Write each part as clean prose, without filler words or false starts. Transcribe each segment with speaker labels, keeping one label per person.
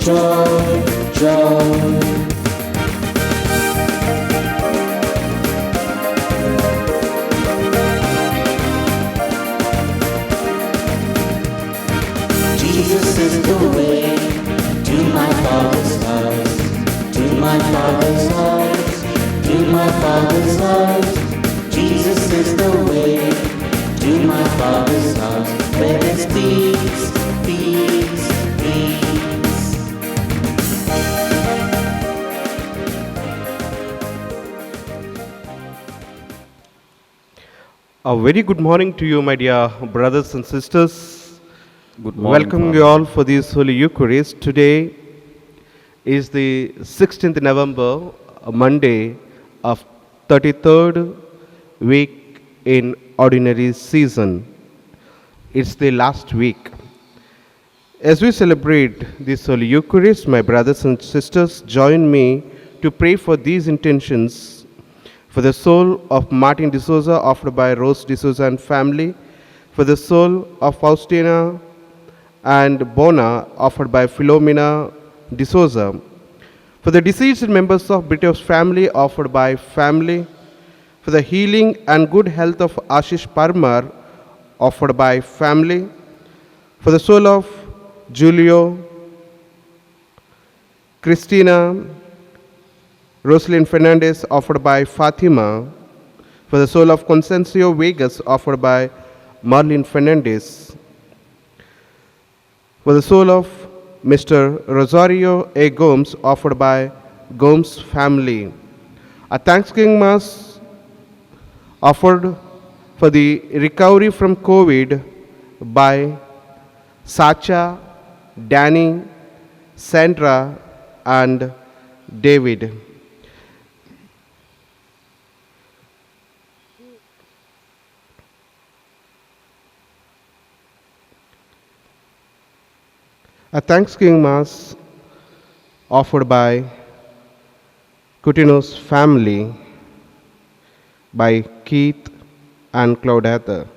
Speaker 1: joy, joy. Jesus is the way to my Father's house, to my Father's house, to my Father's house. Jesus is the way to my Father's house, where there's peace, peace, peace.
Speaker 2: A very good morning to you, my dear brothers and sisters.
Speaker 3: Good morning,
Speaker 2: Welcome
Speaker 3: Father.
Speaker 2: you all for this Holy Eucharist. Today is the 16th November, a Monday of 33rd week in ordinary season. It's the last week. As we celebrate this Holy Eucharist, my brothers and sisters, join me to pray for these intentions. For the soul of Martin D'Souza, offered by Rose D'Souza and family. For the soul of Faustina and Bona, offered by Philomena D'Souza. For the deceased members of Brito's family, offered by family. For the healing and good health of Ashish Parmar, offered by family. For the soul of Julio, Christina, Rosalyn Fernandez, offered by Fatima. For the soul of Consencio Vegas, offered by Marlene Fernandez. For the soul of Mr. Rosario A. Gomes, offered by Gomes family. A Thanksgiving Mass offered for the recovery from COVID by Sacha, Danny, Sandra, and David. A Thanksgiving Mass offered by Coutinho's family by Keith and Claudette.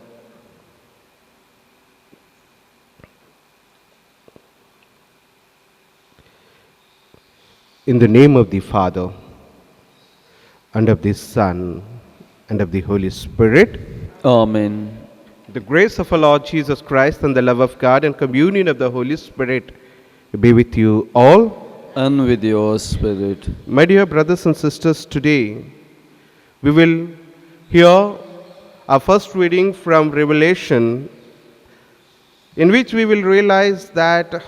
Speaker 2: In the name of the Father, and of the Son, and of the Holy Spirit,
Speaker 3: Amen.
Speaker 2: the grace of our Lord Jesus Christ and the love of God and communion of the Holy Spirit be with you all.
Speaker 3: And with your spirit.
Speaker 2: My dear brothers and sisters, today we will hear our first reading from Revelation, in which we will realize that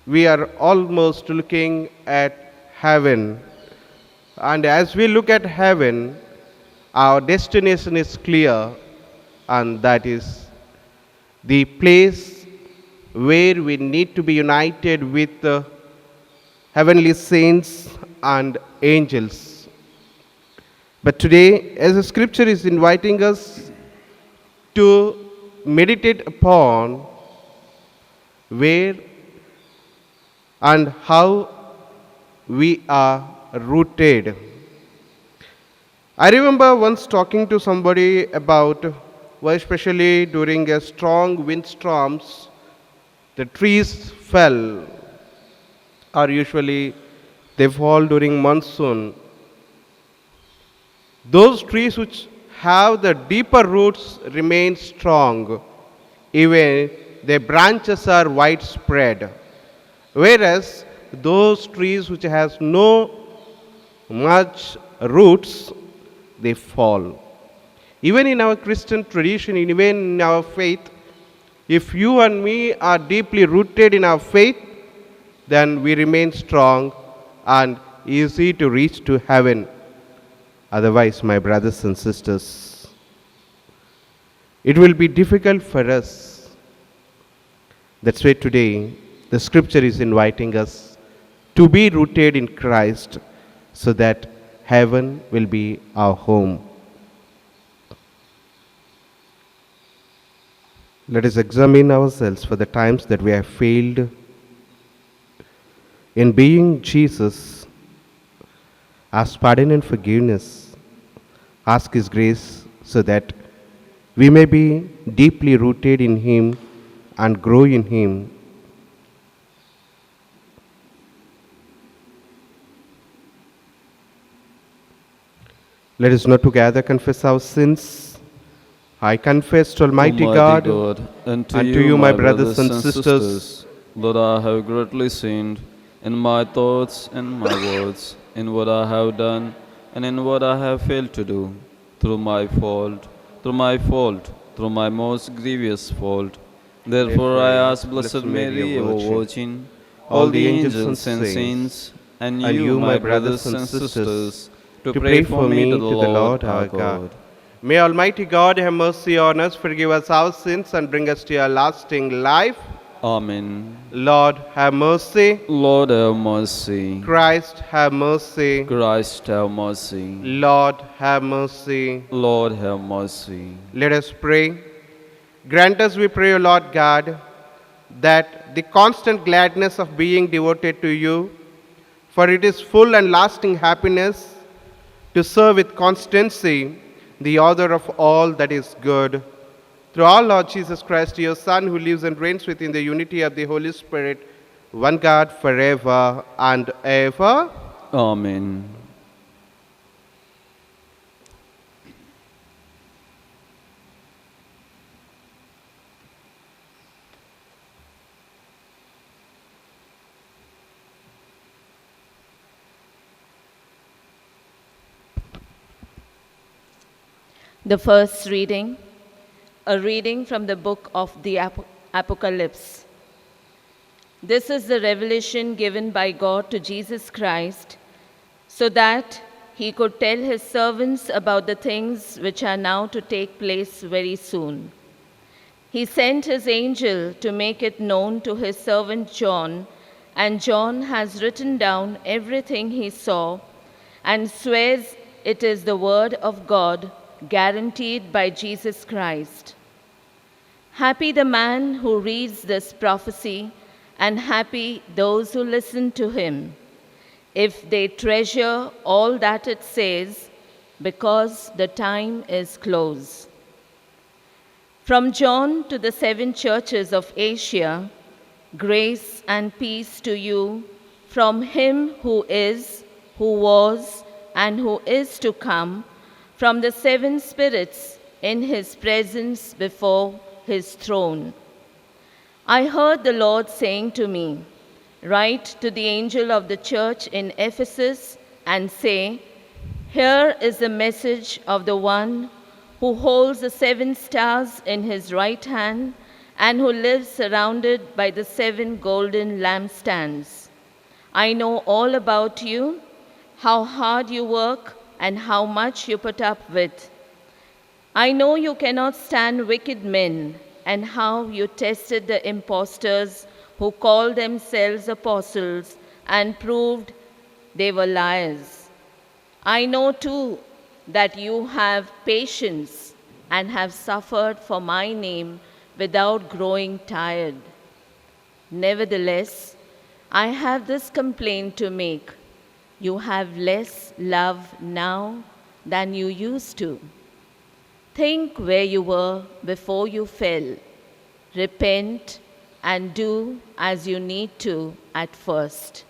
Speaker 2: we are almost looking at heaven. And as we look at heaven, our destination is clear, and that is the place where we need to be united with the heavenly saints and angels. But today, as the scripture is inviting us to meditate upon where and how we are rooted. I remember once talking to somebody about why, especially during a strong windstorms, the trees fell, or usually they fall during monsoon. Those trees which have the deeper roots remain strong, even their branches are widespread. Whereas those trees which has no much roots, they fall. Even in our Christian tradition, even in our faith, if you and me are deeply rooted in our faith, then we remain strong and easy to reach to heaven. Otherwise, my brothers and sisters, it will be difficult for us. That's why today the scripture is inviting us to be rooted in Christ so that heaven will be our home. Let us examine ourselves for the times that we have failed in being Jesus. Ask pardon and forgiveness. Ask His grace so that we may be deeply rooted in Him and grow in Him. Let us not together confess our sins. I confess to Almighty God,
Speaker 3: and
Speaker 2: to you, my brothers and sisters,
Speaker 3: that I have greatly sinned in my thoughts and my words, in what I have done and in what I have failed to do, through my fault, through my most grievous fault. Therefore I ask Blessed Mary, ever Virgin, all the angels and saints, and you, my brothers and sisters, to pray for me to the Lord our God.
Speaker 2: May Almighty God have mercy on us, forgive us our sins, and bring us to a lasting life.
Speaker 3: Amen.
Speaker 2: Lord, have mercy.
Speaker 3: Lord have mercy.
Speaker 2: Christ, have mercy.
Speaker 3: Christ have mercy.
Speaker 2: Lord, have mercy.
Speaker 3: Lord have mercy.
Speaker 2: Let us pray. Grant us, we pray, O Lord God, that the constant gladness of being devoted to you, for it is full and lasting happiness to serve with constancy the author of all that is good. Through our Lord Jesus Christ, your Son, who lives and reigns within the unity of the Holy Spirit, one God forever and ever.
Speaker 3: Amen.
Speaker 4: The first reading, a reading from the book of the Apocalypse. This is the revelation given by God to Jesus Christ, so that he could tell his servants about the things which are now to take place very soon. He sent his angel to make it known to his servant John, and John has written down everything he saw and swears it is the word of God, guaranteed by Jesus Christ. Happy the man who reads this prophecy, and happy those who listen to him, if they treasure all that it says, because the time is close. From John to the 7 churches of Asia, grace and peace to you from him who is, who was, and who is to come, from the 7 spirits in his presence before his throne. I heard the Lord saying to me, write to the angel of the church in Ephesus and say, here is the message of the one who holds the 7 stars in his right hand and who lives surrounded by the 7 golden lampstands. I know all about you, how hard you work, and how much you put up with. I know you cannot stand wicked men, and how you tested the impostors who called themselves apostles and proved they were liars. I know too that you have patience and have suffered for my name without growing tired. Nevertheless, I have this complaint to make. You have less love now than you used to. Think where you were before you fell. Repent and do as you need to at first.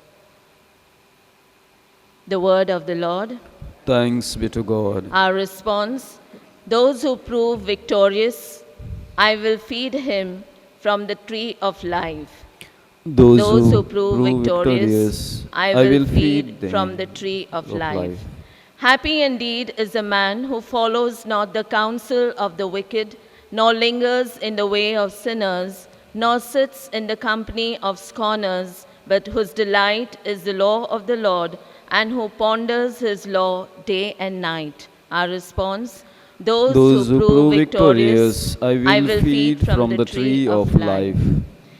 Speaker 4: The word of the Lord.
Speaker 3: Thanks be to God.
Speaker 4: Our response, those who prove victorious, I will feed him from the tree of life. Those who prove victorious, I will feed
Speaker 3: them
Speaker 4: from the tree of life. Happy indeed is the man who follows not the counsel of the wicked, nor lingers in the way of sinners, nor sits in the company of scorners, but whose delight is the law of the Lord, and who ponders his law day and night. Our response, those who prove victorious, I will feed from the tree of life.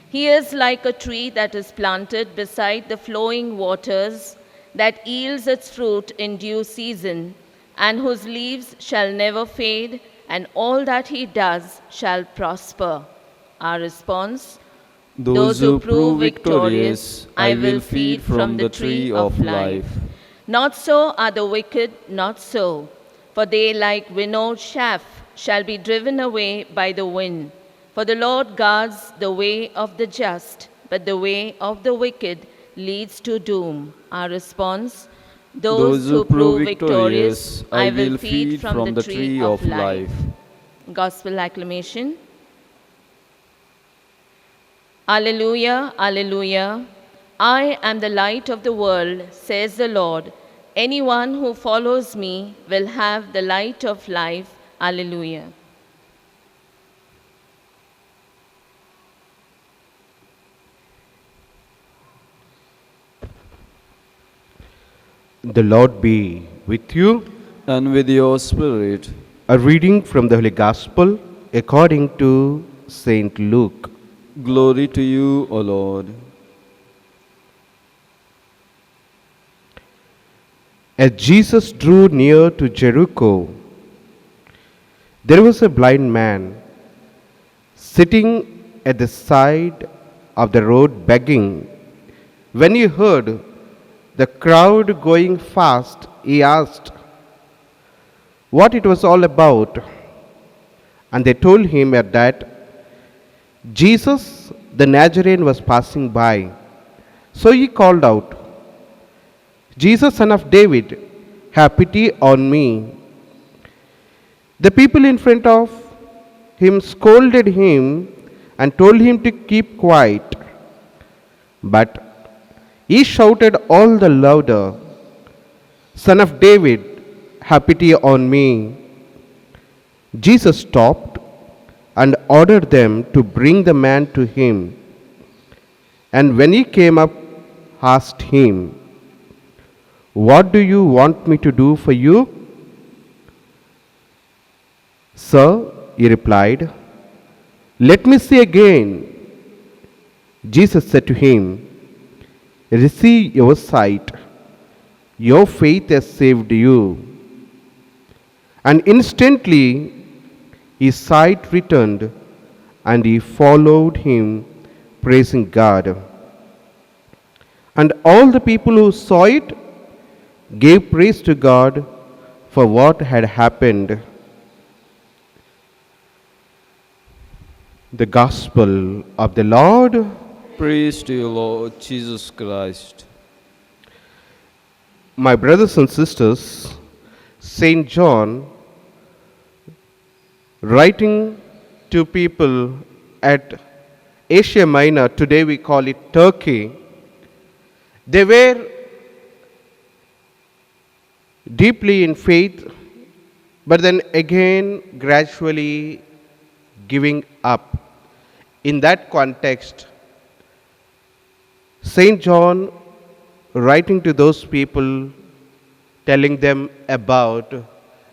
Speaker 4: He is like a tree that is planted beside the flowing waters, that yields its fruit in due season, and whose leaves shall never fade, and all that he does shall prosper. Our response, those who prove victorious, I will feed from the tree of life. Not so are the wicked, not so, for they like winnowed chaff shall be driven away by the wind. For the Lord guards the way of the just, but the way of the wicked leads to doom. Our response, Those who prove victorious, I will feed from the tree of life. Gospel acclamation. Alleluia, alleluia. I am the light of the world, says the Lord. Anyone who follows me will have the light of life. Alleluia.
Speaker 2: The Lord be with you.
Speaker 3: And with your spirit.
Speaker 2: A reading from the Holy Gospel according to Saint Luke.
Speaker 3: Glory to you, O Lord.
Speaker 2: As Jesus drew near to Jericho, there was a blind man sitting at the side of the road begging. When he heard the crowd going fast, he asked what it was all about. And they told him that Jesus the Nazarene was passing by. So he called out, Jesus, son of David, have pity on me. The people in front of him scolded him and told him to keep quiet. But he shouted all the louder, Son of David, have pity on me. Jesus stopped and ordered them to bring the man to him. And when he came up, asked him, what do you want me to do for you? Sir, he replied, let me see again. Jesus said to him, receive your sight. Your faith has saved you. And instantly his sight returned, and he followed him, praising God. And all the people who saw it gave praise to God for what had happened. The Gospel of the Lord.
Speaker 3: Praise to you, Lord Jesus Christ.
Speaker 2: My brothers and sisters, Saint John, writing to people at Asia Minor, today we call it Turkey, they were deeply in faith, but then again gradually giving up. In that context, Saint John, writing to those people, telling them about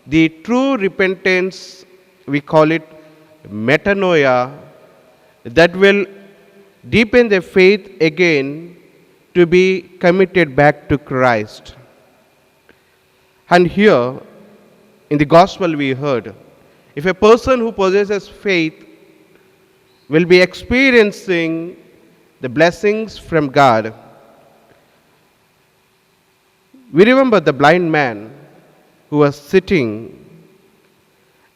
Speaker 2: the true repentance, we call it metanoia, that will deepen their faith again to be committed back to Christ. And here, in the Gospel we heard, if a person who possesses faith will be experiencing the blessings from God. We remember the blind man who was sitting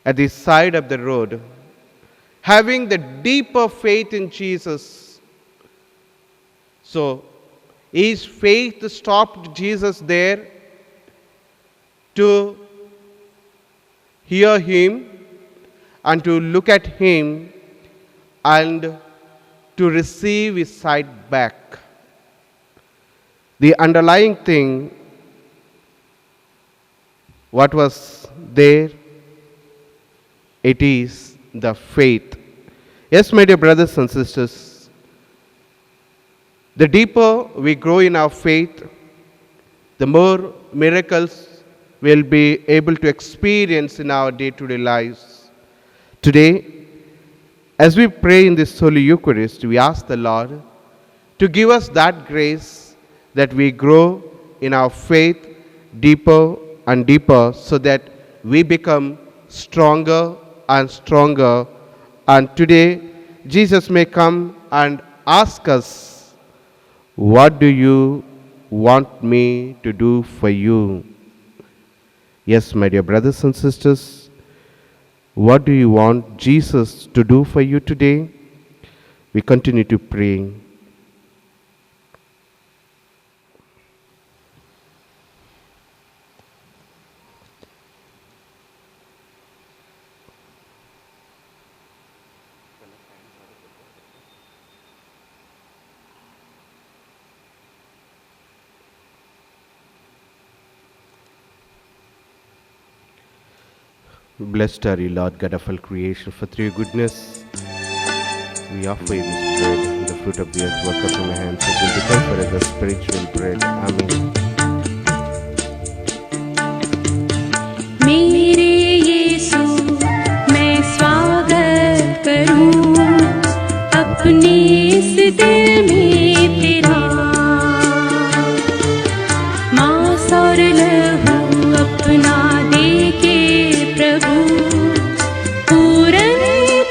Speaker 2: at the side of the road, having the deeper faith in Jesus. So, his faith stopped Jesus there to hear him and to look at him and to receive his sight back. The underlying thing, what was there? It is the faith. Yes, my dear brothers and sisters, the deeper we grow in our faith, the more miracles we'll be able to experience in our day-to-day lives. Today, as we pray in this Holy Eucharist, we ask the Lord to give us that grace that we grow in our faith deeper and deeper, so that we become stronger and stronger. And today, Jesus may come and ask us, what do you want me to do for you? Yes, my dear brothers and sisters, what do you want Jesus to do for you today? We continue to pray. Blessed are you, Lord God of all creation, for through your goodness we offer you this bread, the fruit of the earth, work of your hands, it will become for us a spiritual bread. Amen.
Speaker 5: मेरे यीशु मैं स्वागत करूं अपने इस दिल में तेरा मांस और लहू अपना दे के प्रभु पूरन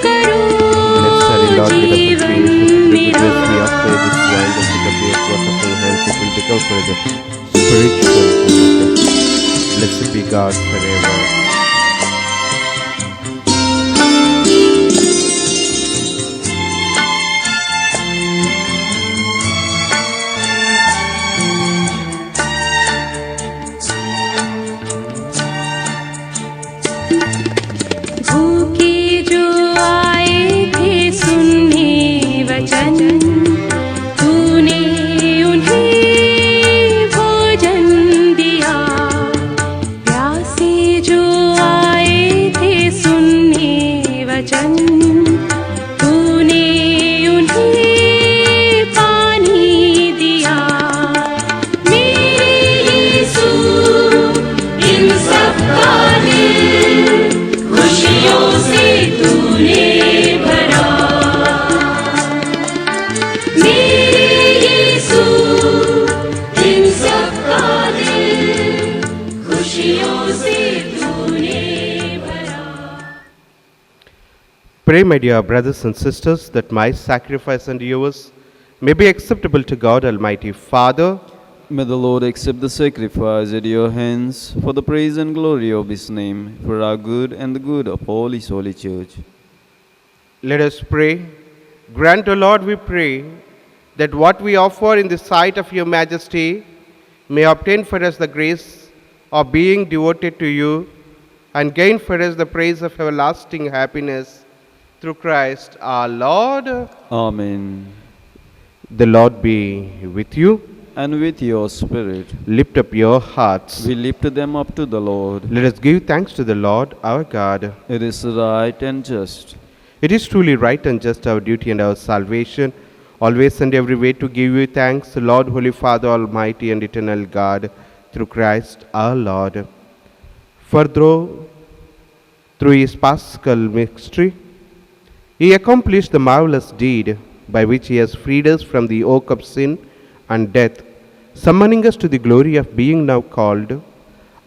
Speaker 5: करो जीवन मेरा
Speaker 2: Blessed be God forever.
Speaker 5: भूखे जो आए थे सुनने वचन तूने उन्हें भोजन दिया प्यासे जो आए थे सुनने वचन तूने उन्हें पानी दिया मेरे यीशु इन सबका दिल खुशियों से तूने भरा मेरे यीशु इन सबका दिल खुशियों से तूने भरा
Speaker 2: Pray, my dear brothers and sisters, that my sacrifice and yours may be acceptable to God Almighty Father.
Speaker 3: May the Lord accept the sacrifice at your hands for the praise and glory of his name, for our good and the good of all his holy church.
Speaker 2: Let us pray. Grant, O Lord, we pray, that what we offer in the sight of your majesty may obtain for us the grace of being devoted to you and gain for us the praise of everlasting happiness through Christ our Lord.
Speaker 3: Amen.
Speaker 2: The Lord be with you.
Speaker 3: And with your spirit,
Speaker 2: Lift up your hearts.
Speaker 3: we lift them up to the Lord.
Speaker 2: Let us give thanks to the Lord our God.
Speaker 3: It is right and just.
Speaker 2: It is truly right and just our duty and our salvation, always and every way to give you thanks, Lord, Holy Father, Almighty and eternal God, through Christ our Lord. For through his paschal mystery, he accomplished the marvelous deed by which he has freed us from the yoke of sin and death, summoning us to the glory of being now called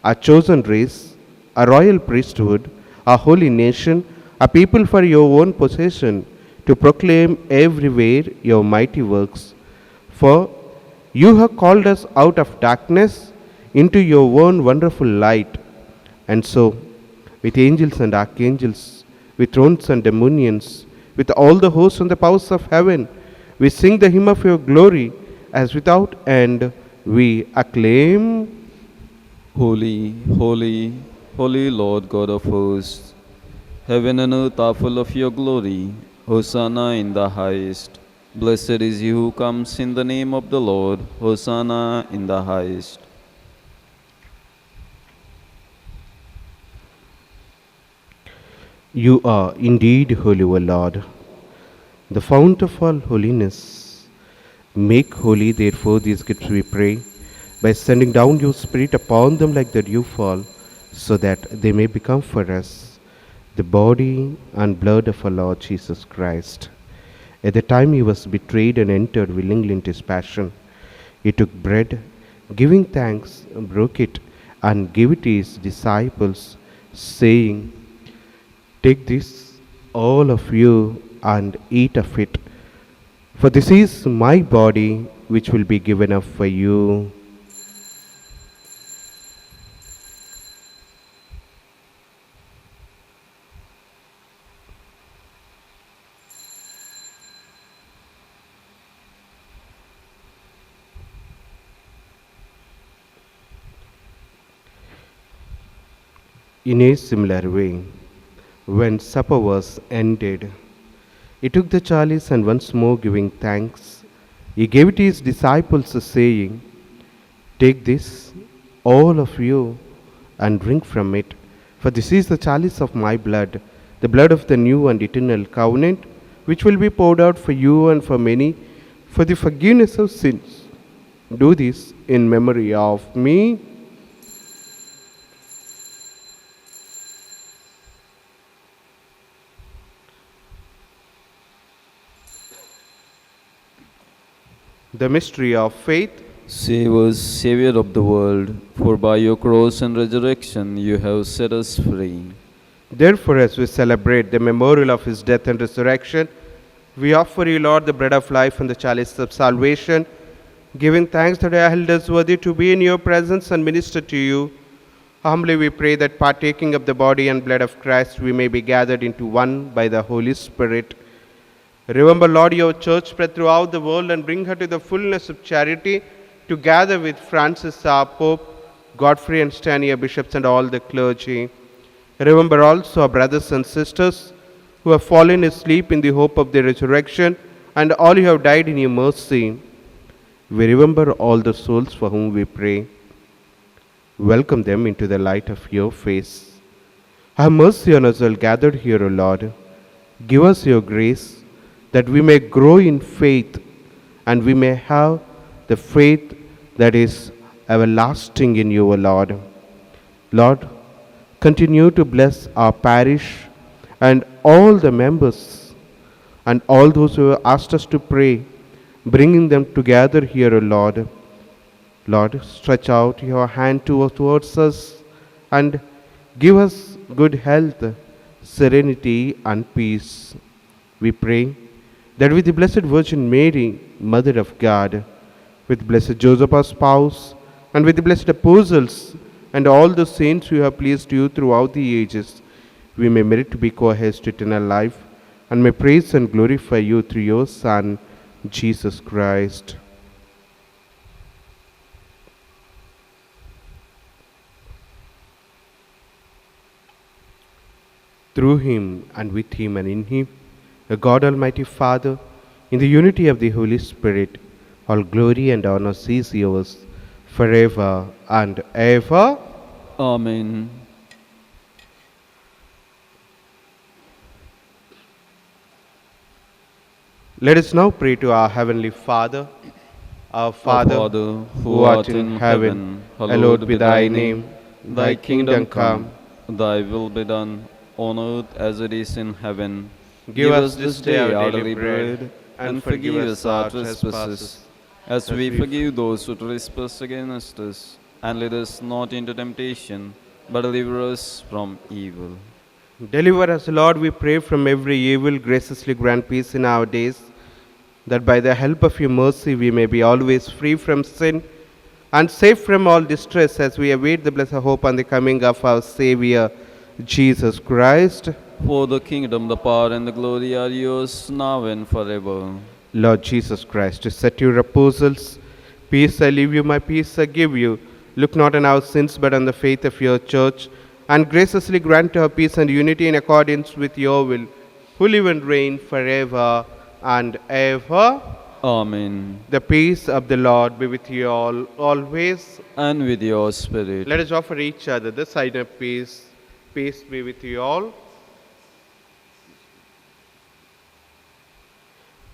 Speaker 2: a chosen race, a royal priesthood, a holy nation, a people for your own possession, to proclaim everywhere your mighty works. For you have called us out of darkness into your own wonderful light. And so, with angels and archangels, with thrones and dominions, with all the hosts and the powers of heaven, we sing the hymn of your glory, as without end we acclaim.
Speaker 3: Holy, holy, holy Lord God of hosts, heaven and earth are full of your glory. Hosanna in the highest. Blessed is he who comes in the name of the Lord. Hosanna in the highest.
Speaker 2: You are indeed holy, O Lord, the fount of all holiness. Make holy, therefore, these gifts, we pray, by sending down your Spirit upon them like the dewfall, so that they may become for us the body and blood of our Lord Jesus Christ. At the time he was betrayed and entered willingly into his passion, he took bread, giving thanks, broke it, and gave it to his disciples, saying, "Take this, all of you, and eat of it. For this is my body, which will be given up for you." In a similar way, when supper was ended, he took the chalice and once more giving thanks, he gave it to his disciples, saying, "Take this, all of you, and drink from it, For this is the chalice of my blood, the blood of the new and eternal covenant, which will be poured out for you and for many for the forgiveness of sins. Do this in memory of me. The mystery of faith.
Speaker 3: Save us, Savior of the world, for by your cross and resurrection you have set us free.
Speaker 2: Therefore, as we celebrate the memorial of his death and resurrection, we offer you, Lord, the bread of life and the chalice of salvation, giving thanks that you are held us worthy to be in your presence and minister to you. Humbly we pray that partaking of the body and blood of Christ, we may be gathered into one by the Holy Spirit. Remember, Lord, your church spread throughout the world and bring her to the fullness of charity, together with Francis our Pope, Godfrey and Stania bishops and all the clergy. Remember also our brothers and sisters who have fallen asleep in the hope of the resurrection, and all who have died in your mercy. We remember all the souls for whom we pray. Welcome them into the light of your face. Have mercy on us all gathered here, O Lord. Give us your grace that we may grow in faith and we may have the faith that is everlasting in you, O Lord. Lord, continue to bless our parish and all the members and all those who have asked us to pray, bringing them together here, O Lord. Lord, stretch out your hand towards us and give us good health, serenity and peace. We pray that with the Blessed Virgin Mary, Mother of God, with Blessed Joseph our spouse, and with the blessed apostles and all the saints who have pleased you throughout the ages, we may merit to be co-heirs to eternal life, and may praise and glorify you through your Son, Jesus Christ. Through him, and with him, and in him, a God Almighty Father, in the unity of the Holy Spirit, all glory and honor is yours, forever and ever.
Speaker 3: Amen.
Speaker 2: Let us now pray to our Heavenly Father. Our Father, who art in heaven, hallowed be thy name. Thy kingdom come.
Speaker 3: Thy will be done, on earth as it is in heaven.
Speaker 2: Give us this day our daily bread, and forgive us our trespasses,
Speaker 3: as we forgive those who trespass against us. And lead us not into temptation, but deliver us from evil.
Speaker 2: Deliver us, Lord, we pray, from every evil. Graciously grant peace in our days, that by the help of your mercy we may be always free from sin and safe from all distress, as we await the blessed hope and the coming of our Savior, Jesus Christ.
Speaker 3: For the kingdom, the power, and the glory are yours, now and forever.
Speaker 2: Lord Jesus Christ, to set your apostles, peace I leave you, my peace I give you. Look not on our sins, but on the faith of your church, and graciously grant her peace and unity in accordance with your will, who live and reign forever and ever.
Speaker 3: Amen.
Speaker 2: The peace of the Lord be with you all, always.
Speaker 3: And with your spirit.
Speaker 2: Let us offer each other the sign of peace. Peace be with you all.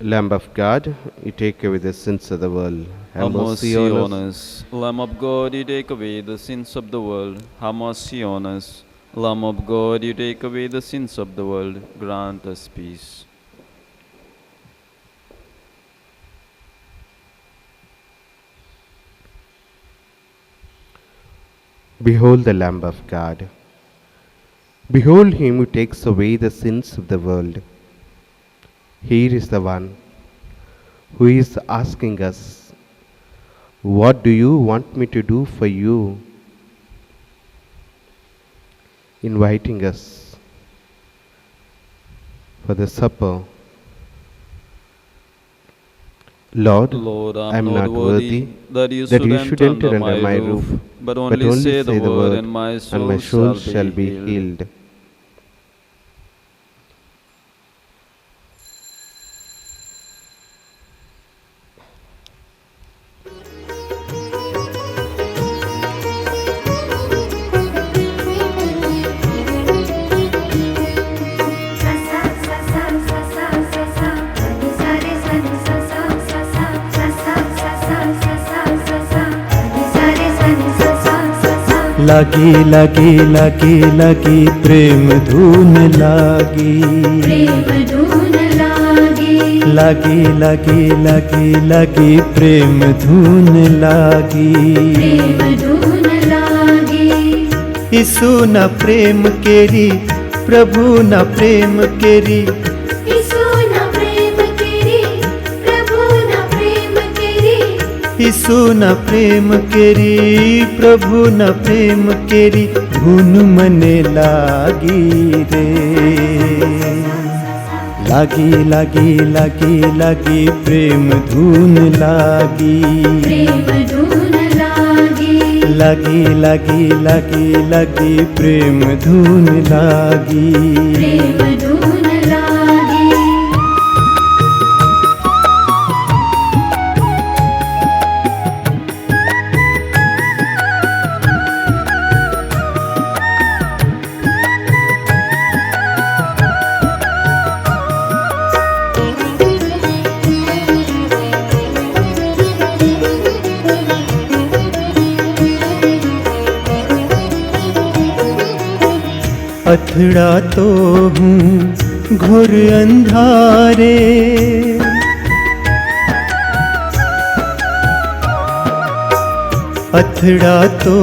Speaker 2: Lamb of God, you take away the sins of the world.
Speaker 3: Have mercy on us. Lamb of God, you take away the sins of the world. Have mercy on us. Lamb of God, you take away the sins of the world. Grant us peace.
Speaker 2: Behold the Lamb of God. Behold him who takes away the sins of the world. Here is the one who is asking us, what do you want me to do for you? Inviting us for the supper. Lord, I am not worthy
Speaker 3: that you
Speaker 2: should enter under my roof,
Speaker 3: but only say the word, and my soul
Speaker 2: shall be healed.
Speaker 6: लागी लागी लागी लागी प्रेम धुन लागी
Speaker 5: प्रेम धुन लागी
Speaker 6: लागी लागी लागी लागी प्रेम धुन लागी
Speaker 5: प्रेम धुन लागी
Speaker 6: यीशु न प्रेम केरी प्रभु न प्रेम केरी
Speaker 5: यीशु न प्रेम केरी प्रभु न प्रेम केरी
Speaker 6: यीशु न प्रेम केरी प्रभु न प्रेम केरी धुन मने लागी रे लागी लागी लागी लागी प्रेम धुन लागी
Speaker 5: प्रेम धुन लागी
Speaker 6: लागी लागी लागी लागी प्रेम धुन लागी
Speaker 5: प्रेम धुन लागी
Speaker 6: अथड़ा तो हूँ घोर अंधारे अथड़ा तो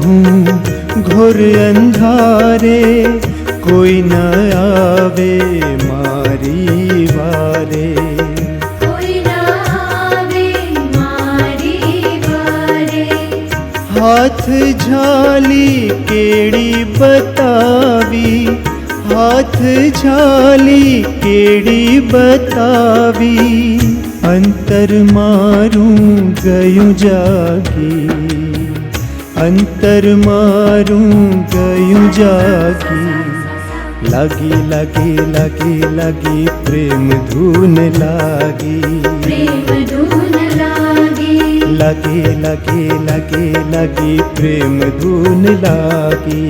Speaker 6: हूँ घोर अंधारे कोई न आवे मारी वारे
Speaker 5: कोई ना आवे मारी बारे
Speaker 6: हाथ झाली केड़ी बतावी हाथ झाली केड़ी बतावी अंतर मारूं गयूं जागी अंतर मारूं गयूं जागी लागी लागी लागी लागी प्रेम धुन लागी
Speaker 5: प्रेम धुन लागी
Speaker 6: लगी लगी लगी लगी प्रेम धुन लागी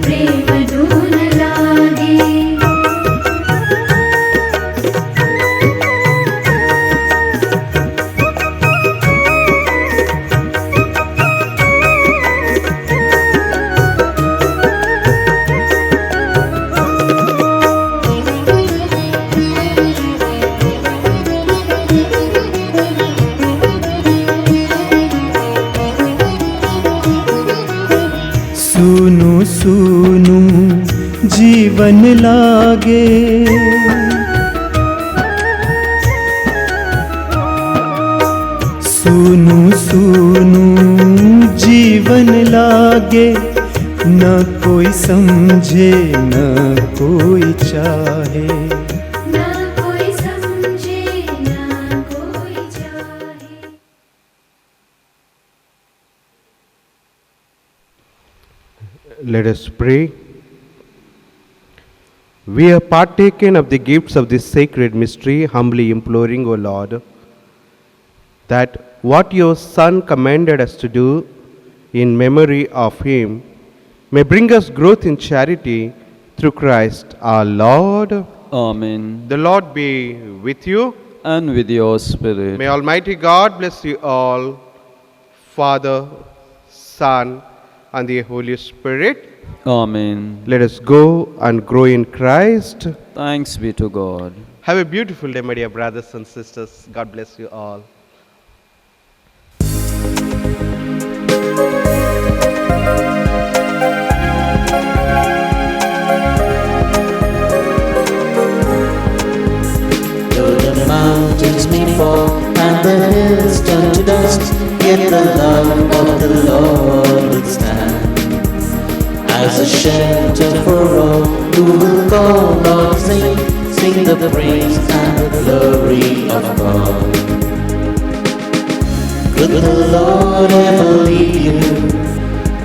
Speaker 5: प्रेम धुन लागी
Speaker 6: सुनु सुनु जीवन लागे सुनु सुनु जीवन लागे न कोई समझे न कोई चाहे
Speaker 5: ना कोई समझे ना कोई चाहे
Speaker 2: Let us pray. We have partaken of the gifts of this sacred mystery, humbly imploring, O Lord, that what your Son commanded us to do in memory of him may bring us growth in charity through Christ our Lord.
Speaker 3: Amen.
Speaker 2: The Lord be with you.
Speaker 3: And with your spirit.
Speaker 2: May Almighty God bless you all, Father, Son, and the Holy Spirit.
Speaker 3: Amen.
Speaker 2: Let us go and grow in Christ.
Speaker 3: Thanks be to God.
Speaker 2: Have a beautiful day, my dear brothers and sisters. God bless you all.
Speaker 1: Though the mountains may fall and the hills turn to dust, yet the love of the Lord will stand as a shelter for all who will call on His name, sing the praise and the glory of God. Could the Lord ever leave you?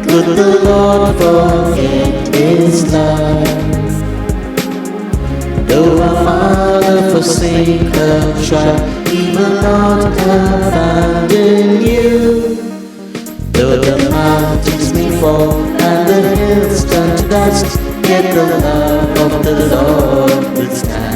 Speaker 1: Could the Lord forget His love? Though our mother forsake her child, He will not abandon you. Though the mountains may fall and the hills turn to dust, yet the love of the Lord will stand